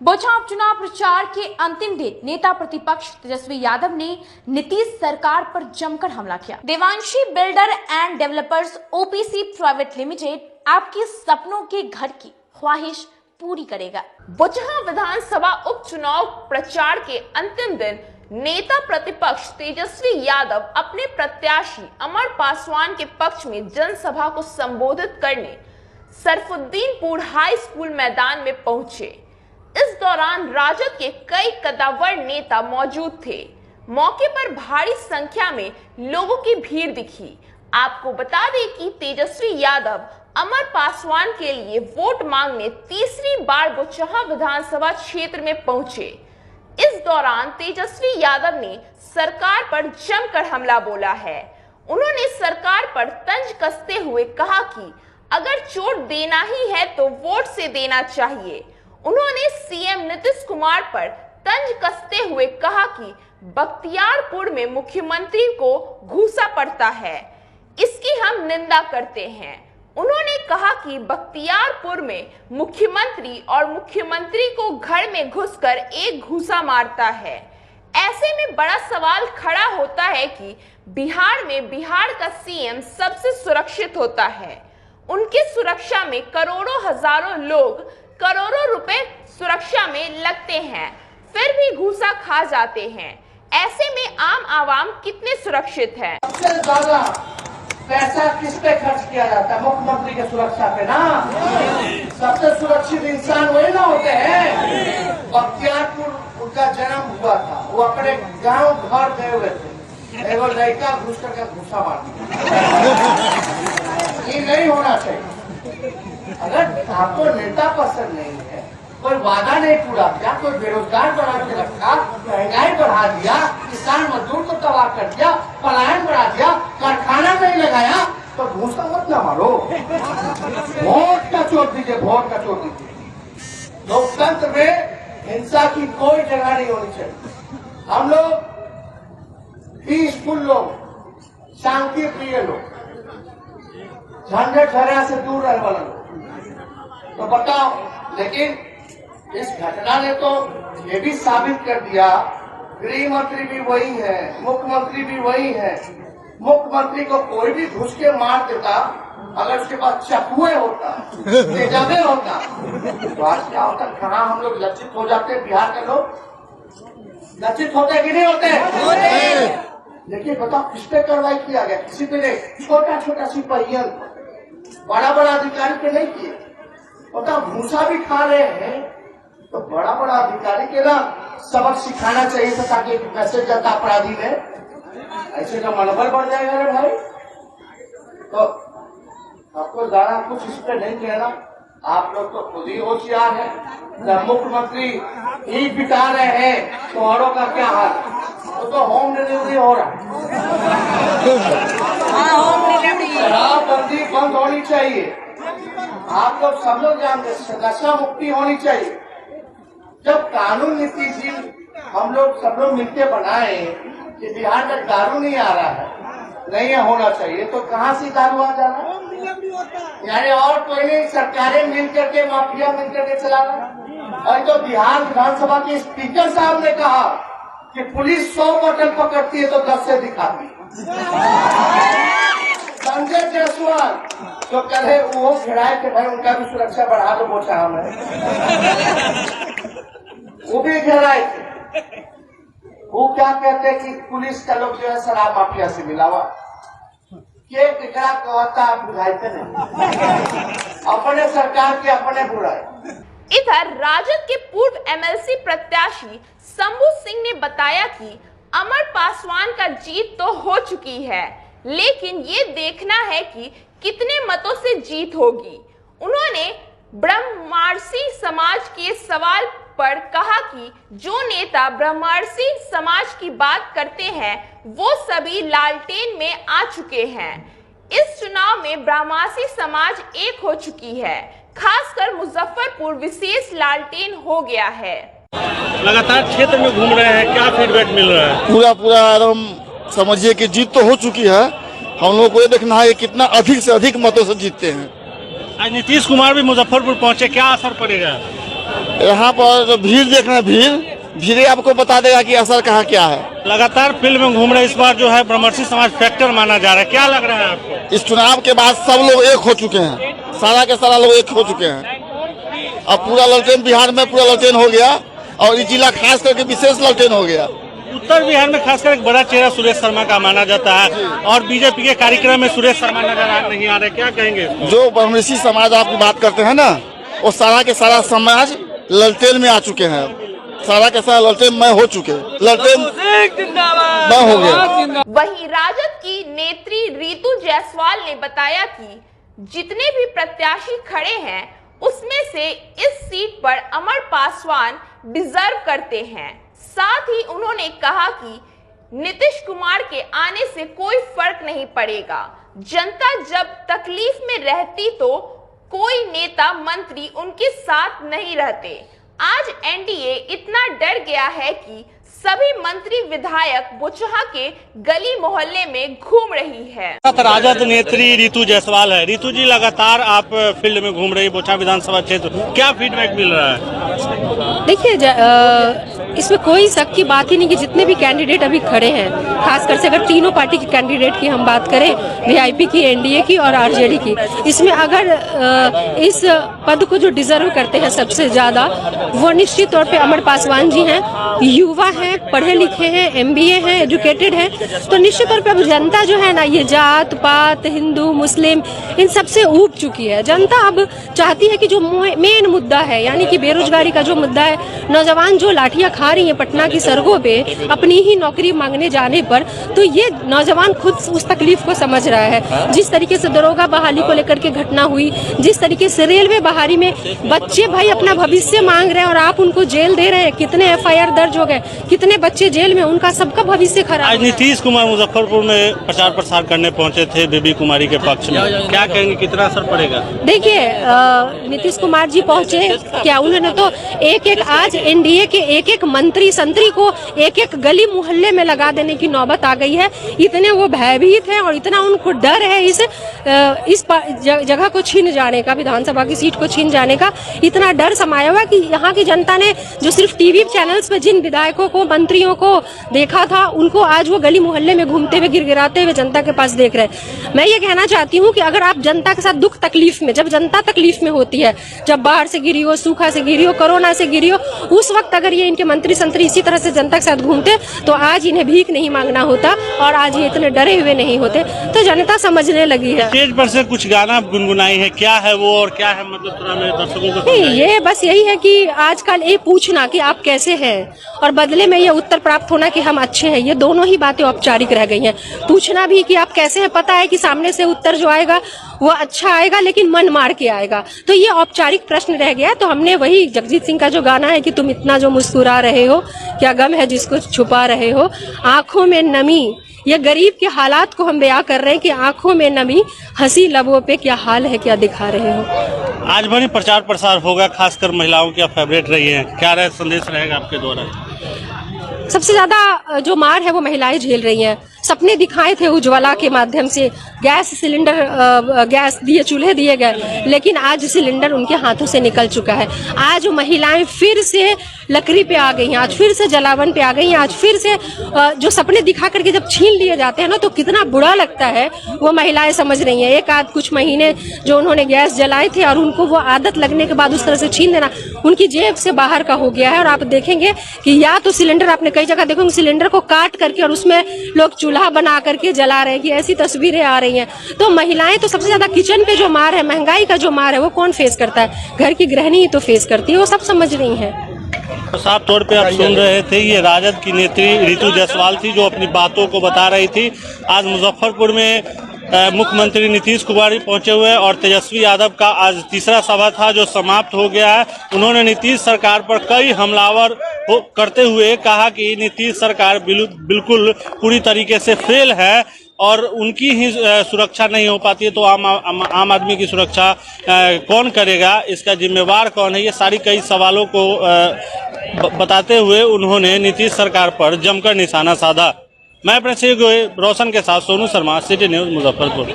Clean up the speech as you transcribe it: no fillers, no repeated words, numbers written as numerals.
बोचहां चुनाव प्रचार के अंतिम दिन नेता प्रतिपक्ष तेजस्वी यादव ने नीतीश सरकार पर जमकर हमला किया। Devanshi builder and developers OPC private limited आपके सपनों के घर की ख्वाहिश पूरी करेगा। बोचहां विधानसभा उपचुनाव प्रचार के अंतिम दिन नेता प्रतिपक्ष तेजस्वी यादव अपने प्रत्याशी अमर पासवान के पक्ष में जनसभा को संबोधित करने सरफुद्दीनपुर हाई स्कूल मैदान में पहुंचे। इस दौरान राजद के कई कद्दावर नेता मौजूद थे। मौके पर भारी संख्या में लोगों की भीड़ दिखी। आपको बता दें कि तेजस्वी यादव अमर पासवान के लिए वोट मांगने तीसरी बार बोचहां विधानसभा क्षेत्र में पहुंचे। इस दौरान तेजस्वी यादव ने सरकार पर जमकर हमला बोला है। उन्होंने सरकार पर तंज कसते हुए कहा कि अगर चोट देना ही है तो वोट से देना चाहिए। उन्होंने सीएम नीतीश कुमार पर तंज कसते हुए कहा कि बख्तियारपुर में मुख्यमंत्री को घूसा पड़ता है, इसकी हम निंदा करते हैं। उन्होंने कहा कि बख्तियारपुर में मुख्यमंत्री और मुख्यमंत्री को घर में घुसकर एक घूसा मारता है। ऐसे में बड़ा सवाल खड़ा होता है कि बिहार में बिहार का सीएम सबसे सुरक्षित होता है। उनकी सुरक्षा में करोड़ों हजारों लोग करोड़ों रुपए सुरक्षा में लगते हैं, फिर भी घूसा खा जाते हैं। ऐसे में आम आवाम कितने सुरक्षित है? सबसे ज्यादा पैसा किस पे खर्च किया जाता है? मुख्यमंत्री की सुरक्षा पे ना। सबसे सुरक्षित इंसान वही ना होते हैं। बख्तियारपुर उनका जन्म हुआ था, वो अपने गांव घर गए हुए थे, एगो लड़का घुस करके घुसा मार दिया। ये नहीं होना चाहिए। अगर आपको नेता पसंद नहीं है, कोई वादा नहीं पूरा किया, कोई बेरोजगार बना के रखा, महंगाई बढ़ा दिया, किसान मजदूर को तबाह कर दिया, पलायन बढ़ा दिया, कारखाना नहीं लगाया, तो घूसा मत ना मारो। वोट का चोट दीजिए, वोट का चोट दीजिए। लोकतंत्र में हिंसा की कोई जगह नहीं होनी चाहिए। हम लोग पीसफुल लोग, शांति प्रिय लोग, झंझट झगड़ा से दूर रहने वाले लोग। तो बताओ, लेकिन इस घटना ने तो ये भी साबित कर दिया, गृह मंत्री भी वही है, मुख्यमंत्री भी वही है। मुख्यमंत्री को कोई भी घुस के मार देता, अगर उसके पास चकुए होता, तेजाबे होता, तो आज क्या होता? कहाँ हम लोग लज्जित हो जाते? बिहार के लोग लज्जित होते कि नहीं होते? लेकिन बताओ, किस पे कार्रवाई किया गया? किसी पे नहीं, छोटा छोटा सिपाहियों, बड़ा बड़ा अधिकारी पे नहीं किए। बताओ, घूसा भी खा रहे हैं तो बड़ा बड़ा अधिकारी के ना सबक सिखाना चाहिए था, ताकि मैसेज जाता अपराधी में, ऐसे का मनोबल बढ़ जाएगा रे भाई। तो आपको ज्यादा कुछ इस पे नहीं कहना, आप लोग तो खुद ही होशियार है। जब मुख्यमंत्री ईद बिता रहे हैं तो औरों का क्या हाल? वो तो होम डिलीवरी हो रहा है। शराबबंदी बंद होनी चाहिए। आप लोग सब लोग जानते हैं, नशा मुक्ति होनी चाहिए। जब कानून नीति जी हम लोग सब लोग मिलकर बनाए कि बिहार में दारू नहीं आ रहा है, नहीं होना चाहिए, तो कहाँ से दारू आ जाना? यानी और कोई नहीं, सरकारें मिल करके, माफिया मिल करके चला रहा। और तो बिहार विधानसभा के स्पीकर साहब ने कहा कि पुलिस 100 बोतल पकड़ती है तो 10 से दिखाती। संजय जायसवाल तो कहे वो घिराए थे, भाई उनका भी सुरक्षा बढ़ा दो बोचहां में, वो भी घेराए थे। वो क्या कहते हैं कि पुलिस का लोग जो है शराब माफिया से मिला हुआ। के टिकरा कहता बुझाते नहीं, अपने सरकार की अपने बुराई। इधर राजद के पूर्व एमएलसी प्रत्याशी शंभू सिंह ने बताया कि अमर पासवान का जीत तो हो चुकी है, लेकिन ये देखना है कि कितने मतों से जीत होगी। उन्होंने ब्रह्मर्षि समाज के सवाल पर कहा कि जो नेता ब्रह्मर्षि समाज की बात करते हैं वो सभी लालटेन में आ चुके हैं। इस चुनाव में ब्रह्मर्षि समाज एक हो चुकी है, खासकर मुजफ्फरपुर विशेष लालटेन हो गया है। लगातार क्षेत्र में घूम रहे हैं, क्या फीडबैक मिल रहा है? पूरा एकदम समझिए कि जीत तो हो चुकी है। हम लोग को ये देखना है कि कितना अधिक से अधिक मतों से जीतते हैं। आज नीतीश कुमार भी मुजफ्फरपुर पहुंचे, क्या असर पड़ेगा? यहाँ पर जो भीड़ देख रहे हैं, भीड़ ही आपको बता देगा कि असर कहाँ क्या है। लगातार फील्ड में घूम रहे, इस बार जो है ब्रह्मर्षि समाज फैक्टर माना जा रहा है, क्या लग रहा है आपको? इस चुनाव के बाद सब लोग एक हो चुके हैं, सारा के सारा लोग एक हो चुके हैं। अब पूरा ललटेन बिहार में पूरा ललटेन हो गया और इस जिला खास करके विशेष ललटेन हो गया। उत्तर बिहार में खासकर एक बड़ा चेहरा सुरेश शर्मा का माना जाता है और बीजेपी के कार्यक्रम में सुरेश शर्मा नजर नहीं आ रहे, क्या कहेंगे? जो ब्रह्मर्षि समाज आपकी बात करते हैं ना, वो सारा के सारा समाज ललटेन में आ चुके हैं। सारा के सारा ललटेन में हो चुके, ललटेन में हो गया। वहीं राजद की नेत्री रीतू जायसवाल ने बताया कि जितने भी प्रत्याशी खड़े हैं उसमें से इस सीट पर अमर पासवान डिजर्व करते हैं। साथ ही उन्होंने कहा कि नीतीश कुमार के आने से कोई फर्क नहीं पड़ेगा। जनता जब तकलीफ में रहती तो कोई नेता मंत्री उनके साथ नहीं रहते। आज एनडीए इतना डर गया है कि सभी मंत्री विधायक बोचहा के गली मोहल्ले में घूम रही है। राजद नेत्री रीतू जायसवाल है। रीतू जी, लगातार आप फील्ड में घूम रही बोचहा विधानसभा क्षेत्र, क्या फीडबैक मिल रहा है? देखिए, इसमें कोई शक की बात ही नहीं कि जितने भी कैंडिडेट अभी खड़े हैं, खासकर से अगर तीनों पार्टी के कैंडिडेट की हम बात करें, वीआईपी की, एनडीए की और आरजेडी की, इसमें अगर इस पद को जो डिजर्व करते हैं सबसे ज्यादा, वो निश्चित तौर पे अमर पासवान जी हैं। युवा हैं, पढ़े लिखे हैं, एमबीए हैं, एजुकेटेड हैं, तो निश्चित तौर पे अब जनता जो है ना, ये जात पात, हिंदू मुस्लिम, इन सबसे ऊब चुकी है। जनता अब चाहती है कि जो मेन मुद्दा है, यानी कि बेरोजगारी का जो मुद्दा है, नौजवान जो लाठियां खा रही है पटना की सड़कों पे अपनी ही नौकरी मांगने जाने पर, तो ये नौजवान खुद उस तकलीफ को समझ रहा है। जिस तरीके से दरोगा बहाली को लेकर के घटना हुई, जिस तरीके से रेलवे बहाली में बच्चे भाई अपना भविष्य मांग रहे हैं और आप उनको जेल दे रहे हैं, कितने एफआईआर दर्ज हो गए, कितने बच्चे जेल में, उनका सबका भविष्य खराब। आज नीतीश कुमार मुजफ्फरपुर में प्रचार प्रसार करने पहुंचे थे बेबी कुमारी के पक्ष में, क्या कहेंगे, कितना असर पड़ेगा? देखिए, नीतीश कुमार जी पहुंचे क्या, उन्होंने तो एक आज एनडीए के एक मंत्री संतरी को एक गली मोहल्ले में लगा देने की नौबत आ गई है। इतने वो भयभीत हैं और इतना उनको डर है इस जगह को छीन जाने का, विधानसभा की सीट को छीन जाने का इतना डर समाया हुआ कि यहाँ की जनता ने जो सिर्फ टीवी चैनल्स पे जिन विधायकों को, मंत्रियों को देखा था, उनको आज वो गली मोहल्ले में घूमते हुए, गिड़गिड़ाते हुए जनता के पास देख रहे हैं। मैं ये कहना चाहती हूँ कि अगर आप जनता के साथ दुख तकलीफ में, जब जनता तकलीफ में होती है, जब बाढ़ से गिरी हो, सूखा से गिरी हो, कोरोना से गिरी हो, उस वक्त अगर ये इनके मंत्री संतरी इसी तरह से जनता के साथ घूमते तो आज इन्हें भीख नहीं मांगना होता और आज ये इतने डरे हुए नहीं होते। तो जनता समझने लगी है। स्टेज पर से कुछ गाना गुनगुनाई है, क्या है वो और क्या है, मतलब थोड़ा मेरे दर्शकों को नहीं, ये बस यही है कि आजकल ये पूछना कि आप कैसे हैं और बदले में ये उत्तर प्राप्त होना कि हम अच्छे हैं, ये दोनों ही बातें औपचारिक रह गई हैं। पूछना भी कि आप कैसे हैं, पता है कि सामने से उत्तर जो आएगा वो अच्छा आएगा लेकिन मन मार के आएगा, तो ये औपचारिक प्रश्न रह गया। तो हमने वही जगजीत सिंह का जो गाना है कि तुम इतना जो मुस्कुरा रहे हो, क्या गम है जिसको छुपा रहे हो, आंखों में नमी, ये गरीब के हालात को हम बयां कर रहे हैं कि आंखों में नमी, हंसी लबों पे क्या हाल है, क्या दिखा रहे हो। आज भरी प्रचार प्रसार होगा, खासकर महिलाओं की आप फेवरेट रही हैं, क्या संदेश रहेगा आपके द्वारा? सबसे ज्यादा जो मार है वो महिलाएं झेल रही हैं। सपने दिखाए थे उज्ज्वला के माध्यम से, गैस सिलेंडर, गैस दिए, चूल्हे दिए गए, लेकिन आज सिलेंडर उनके हाथों से निकल चुका है। आज महिलाएं फिर से लकड़ी पे आ गई हैं, आज फिर से जलावन पे आ गई हैं, आज फिर से जो सपने दिखा करके जब छीन लिए जाते हैं ना, तो कितना बुरा लगता है, वो महिलाएं समझ रही हैं। एक आध कुछ महीने जो उन्होंने गैस जलाए थे और उनको वो आदत लगने के बाद उस तरह से छीन देना उनकी जेब से बाहर का हो गया है। और आप देखेंगे कि या तो सिलेंडर, आपने कई जगह देखोगे सिलेंडर को काट करके और उसमें लोग चूल्हा बना करके जला रहे हैं, कि ऐसी तस्वीरें आ रही हैं। तो महिलाएं तो सबसे ज्यादा किचन पे जो मार है, महंगाई का जो मार है, वो कौन फेस करता है? घर की गृहिणी ही तो फेस करती है, वो सब समझ रही हैं। तो साफ तौर पे आप सुन रहे थे, ये राजद की नेत्री रीतू जायसवाल थी जो अपनी बातों को बता रही थी। आज मुजफ्फरपुर में मुख्यमंत्री नीतीश कुमार पहुंचे हुए और तेजस्वी यादव का आज तीसरा सभा था जो समाप्त हो गया है। उन्होंने नीतीश सरकार पर कई हमलावर करते हुए कहा कि नीतीश सरकार बिल्कुल पूरी तरीके से फेल है और उनकी ही सुरक्षा नहीं हो पाती है, तो आम आदमी की सुरक्षा कौन करेगा, इसका जिम्मेवार कौन है, ये सारी कई सवालों को बताते हुए उन्होंने नीतीश सरकार पर जमकर निशाना साधा। मैं अपने रोशन के साथ सोनू शर्मा, सिटी न्यूज मुजफ्फरपुर।